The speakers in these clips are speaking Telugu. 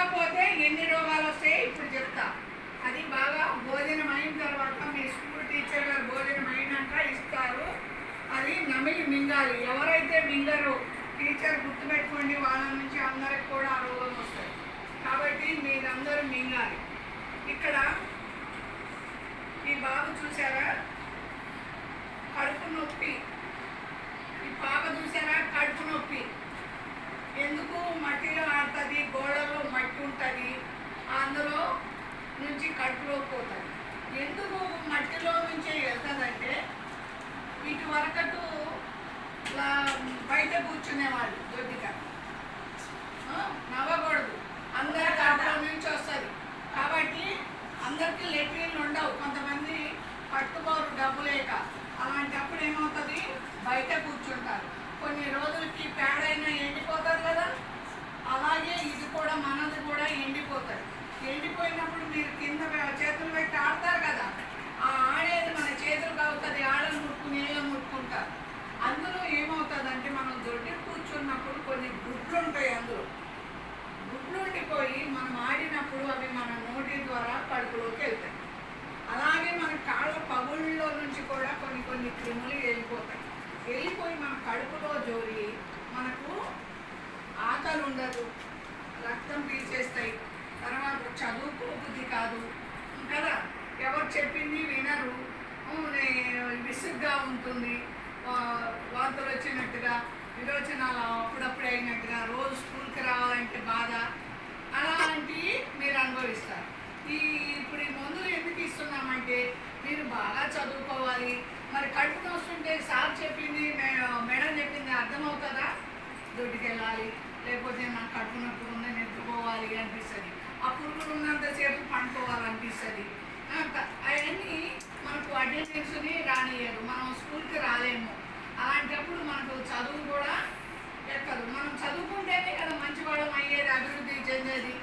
తినకపోతే ఎన్ని రోగాలు వస్తాయి ఇప్పుడు చెప్తా. అది బాగా భోజనం అయిన తర్వాత మీ స్కూల్ టీచర్ గారు భోజనం అయినాక ఇస్తారు. అది నమిలి మింగాలి. ఎవరైతే మింగరో టీచర్ గుర్తుపెట్టుకోండి, వాళ్ళ నుంచి అందరికి కూడా ఆ రోగం వస్తాయి. కాబట్టి మీరందరూ మింగాలి. ఇక్కడ ఈ బాబు చూసారా, కడుపు నొప్పి. ఈ పాప చూసారా, కడుపు నొప్పి. ఎందుకు? మట్టిలో ఆడుతుంది, గోడలో మట్టి ఉంటుంది, అందులో నుంచి కడుపులో పోతుంది. ఎందుకు మట్టిలో నుంచే వెళ్తుందంటే, ఇటు వరకటు బయట కూర్చునేవాళ్ళు దొడ్డిగా నవ్వకూడదు, అందరి కడుపులో నుంచి వస్తుంది. కాబట్టి అందరికీ లెట్రిన్లు ఉండవు, కొంతమంది పట్టుకోరు డబ్బు లేక. అలాంటప్పుడు ఏమవుతుంది, బయట కూర్చుంటారు. కొన్ని రోజులకి పేడైనా ఎండిపోతుంది కదా, అలాగే ఇది కూడా మనది కూడా ఎండిపోతుంది. ఎండిపోయినప్పుడు మీరు కింద చేతులు పెట్టి ఆడతారు కదా, ఆ ఆడేది మన చేతులకు అవుతుంది, ఆడలు ముట్టుకుని నీళ్ళు ముట్టుకుంటారు. అందులో ఏమవుతుందంటే, మనం దొడ్డి కూర్చున్నప్పుడు కొన్ని గుడ్లు ఉంటాయి, అందులో గుడ్లు ఉండిపోయి మనం ఆడినప్పుడు అవి మన నోటి ద్వారా కడుపులోకి వెళ్తాయి. అలాగే మన కాళ్ళ పగుళ్ళలో నుంచి కూడా కొన్ని క్రిములు వెళ్ళిపోయి మన కడుపులో జోరి మనకు ఆకలి ఉండదు, రక్తం పీల్చేస్తాయి. తర్వాత చదువుకోబుద్ధి కాదు కదా, ఎవరు చెప్పింది వినరు, విసుగ్గా ఉంటుంది, వాంతులు వచ్చినట్టుగా, విరోచనాలు అప్పుడప్పుడు అయినట్టుగా, రోజు స్కూల్కి రావాలంటే బాధ, అలాంటివి మీరు అనుభవిస్తారు. ఇప్పుడు ఈ మందులు ఎందుకు ఇస్తున్నామంటే, మీరు బాగా చదువుకోవాలి. మరి కడుపు నొస్తుంటే సార్ చెప్పింది, మేడం చెప్పింది అర్థమవుతుందా? దొడ్డికి వెళ్ళాలి, లేకపోతే నాకు కడుపు నొప్పి ఉందని నిద్రపోవాలి అనిపిస్తుంది, ఆ పురుగులు ఉన్నంతసేపు పండుకోవాలనిపిస్తుంది. అవన్నీ మనకు అటెండెన్స్ని రానియరు, మనం స్కూల్కి రాలేము. అలాంటప్పుడు మనకు చదువు కూడా ఎక్కదు. మనం చదువుకుంటేనే కదా మంచివాళ్ళం అయ్యేది, అభివృద్ధి చెందేది.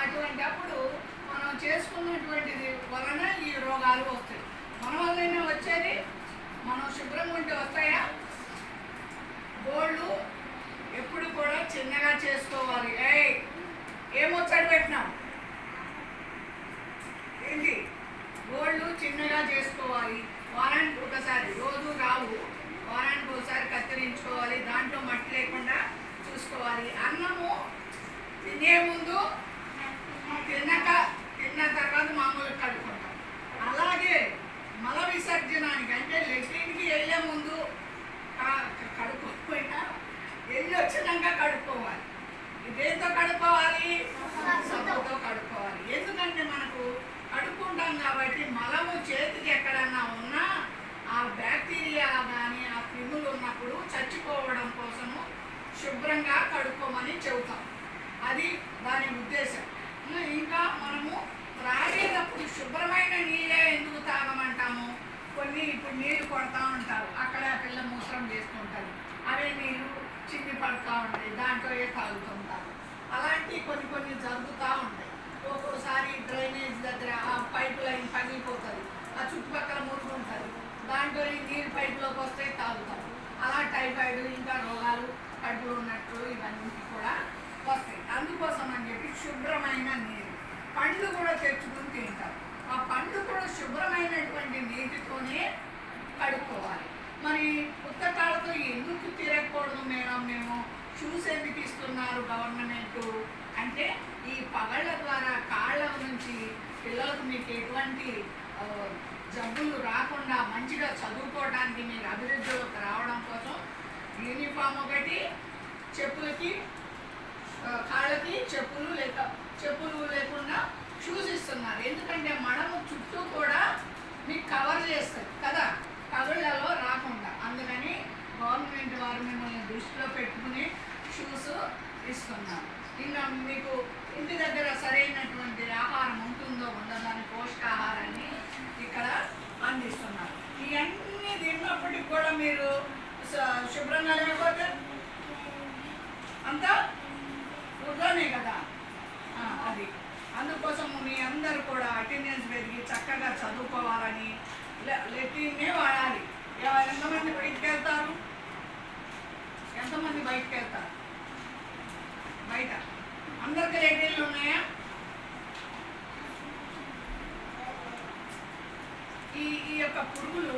అటువంటి అప్పుడు మనం చేసుకున్నటువంటిది వలన ఈ రోగాలు వస్తాయి. మన వల్లనే వచ్చేది. మనం శుభ్రంగా ఉంటే వస్తాయా? గోళ్ళు ఎప్పుడు కూడా చిన్నగా చేసుకోవాలి. ఏమొచ్చాడు పెట్టినాం ఏంటి? గోళ్ళు చిన్నగా చేసుకోవాలి. వారానికి ఒకసారి, రోజు రావు, వారానికి ఒకసారి కత్తిరించుకోవాలి. దాంట్లో మట్టి లేకుండా చూసుకోవాలి. అన్నము తినే ముందు, తిన్న తర్వాత మామూలుగా కడుక్కుంటాం. అలాగే మల విసర్జనానికి అంటే లెట్రిన్కి వెళ్ళే ముందు కడుక్కోకపోయినా వెళ్ళి వచ్చినాక కడుక్కోవాలి. ఇదేంతో కడుక్కోవాలి? సబ్బుతో కడుక్కోవాలి. ఎందుకంటే మనకు కడుక్కుంటాం కాబట్టి మలము చేతికి ఎక్కడన్నా ఉన్నా ఆ బ్యాక్టీరియా కానీ ఆ క్రిములు ఉన్నప్పుడు చచ్చిపోవడం కోసము శుభ్రంగా కడుక్కోమని చెబుతాం. అది దాని ఉద్దేశం. ఇంకా మనము త్రాగేటప్పుడు శుభ్రమైన నీళ్ళే ఎందుకు తాగమంటాము? కొన్ని ఇప్పుడు నీళ్ళు కొడతా ఉంటారు, అక్కడ పిల్ల మూత్రం చేస్తుంటారు, అవే నీళ్ళు చిన్ని పడుతూ ఉంటాయి, దాంట్లో తాగుతుంటారు. అలాంటి కొన్ని జరుగుతూ ఉంటాయి. ఒక్కోసారి డ్రైనేజ్ దగ్గర ఆ పైప్ లైన్ పగిలిపోతుంది, ఆ చుట్టుపక్కల మురుగు ఉంటుంది, దాంట్లో ఈ నీళ్ళు పైపులోకి వస్తే తాగుతారు. అలా టైఫాయిడ్ ఇంకా రోగాలు కడుపులో ఉన్నట్టు ఇవన్నీ కూడా వస్తాయి. అందుకోసం అని చెప్పి శుభ్రమైన నీరు. పండ్లు కూడా తెచ్చుకుని తింటారు, ఆ పండ్లు కూడా శుభ్రమైనటువంటి నీటితోనే కడుక్కోవాలి. మరి పుస్తకాలతో ఎందుకు తిరగకూడదు మేడం? మేము షూస్ ఎందుకు ఇస్తున్నారు గవర్నమెంట్ అంటే, ఈ పగళ్ళ ద్వారా కాళ్ళ నుంచి పిల్లలకు మీకు ఎటువంటి జబ్బులు రాకుండా మంచిగా చదువుకోవడానికి, మీరు అభివృద్ధిలోకి రావడం కోసం యూనిఫామ్ ఒకటి, చెప్పులకి కాళ్ళకి చెప్పులు లేకుండా షూస్ ఇస్తున్నారు. ఎందుకంటే మడము చుట్టూ కూడా మీకు కవర్ చేస్తుంది కదా, పగుళ్ళలో రాకుండా. అందుకని గవర్నమెంట్ వారు మిమ్మల్ని దృష్టిలో పెట్టుకుని షూస్ ఇస్తున్నారు. ఇంకా మీకు ఇంటి దగ్గర సరైనటువంటి ఆహారం ఉంటుందో ఉండదని పోషకాహారాన్ని ఇక్కడ అందిస్తున్నారు. ఇవన్నీ తిన్నప్పటికి కూడా మీరు శుభ్రంగా లేకపోతే అంతా వృధానే కదా. అది అందుకోసం మీ అందరూ కూడా అటెండెన్స్ పెరిగి చక్కగా చదువుకోవాలని లెట్రిన్నే వాడాలి. ఎంతమంది బయటకు వెళ్తారు? ఎంతమంది బయటకు వెళ్తారు? బయట అందరికి లెట్రిన్లు ఉన్నాయి. యొక్క పురుగులు